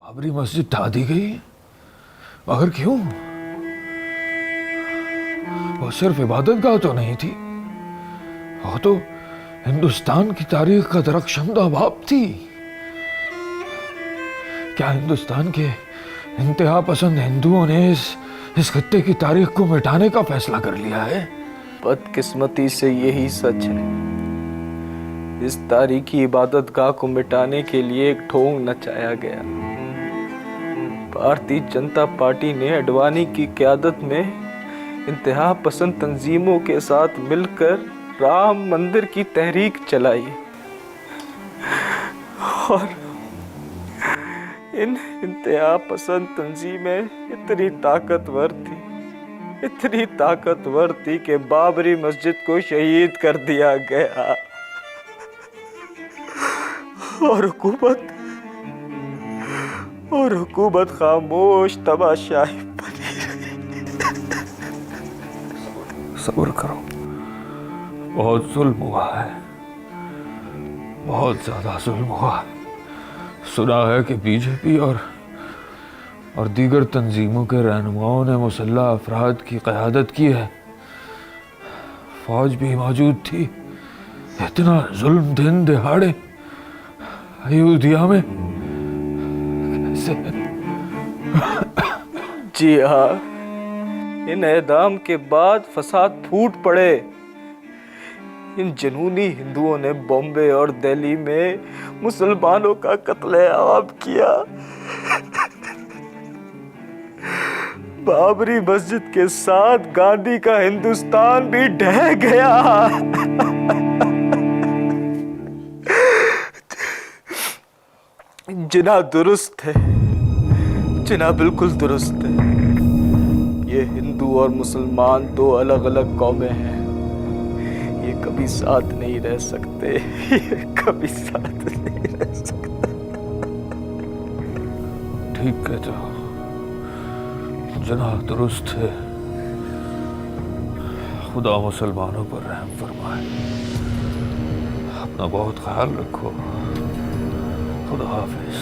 बाबरी मस्जिद ढा दी गई, मगर क्यों? वो सिर्फ इबादतगाह तो नहीं थी, वो तो हिंदुस्तान की तारीख का दरख्शंदा बाप थी। क्या हिंदुस्तान के इंतहा पसंद हिंदुओं ने इस खत्ते की तारीख को मिटाने का फैसला कर लिया है? बदकिस्मती से यही सच है। इस तारीखी इबादतगाह को मिटाने के लिए एक ढोंग नचाया गया। भारतीय जनता पार्टी ने अडवाणी की क़यादत में इंतहा पसंद तंजीमों के साथ मिलकर राम मंदिर की तहरीक चलाई और इन इंतहा पसंद तंजीमें इतनी ताकतवर थी कि बाबरी मस्जिद को शहीद कर दिया गया और हुकूमत खामोश तमाशाई बनी रही। सब्र करो, बहुत जुल्म हुआ है, बहुत ज्यादा जुल्म हुआ। सुना है कि बीजेपी और दीगर तंजीमों के रहनुमाओं ने मुसल्लह अफराद की क़यादत की है, फौज भी मौजूद थी। इतना जुल्म दिन दिहाड़े अयोध्या में कैसे? जी हाँ, इन एदाम के बाद फसाद फूट पड़े। इन जनूनी हिंदुओं ने बॉम्बे और दिल्ली में मुसलमानों का कत्लेआम किया। बाबरी मस्जिद के साथ गांधी का हिंदुस्तान भी ढह गया। जिना दुरुस्त है, जिना बिल्कुल दुरुस्त है। ये हिंदू और मुसलमान दो अलग अलग कौमें हैं। ये कभी साथ नहीं रह सकते, ये कभी साथ नहीं रह सकते। ठीक कहते हो, जना दुरुस्त है। खुदा मुसलमानों पर रहम फरमाए। अपना बहुत ख्याल रखो। खुदा हाफिज।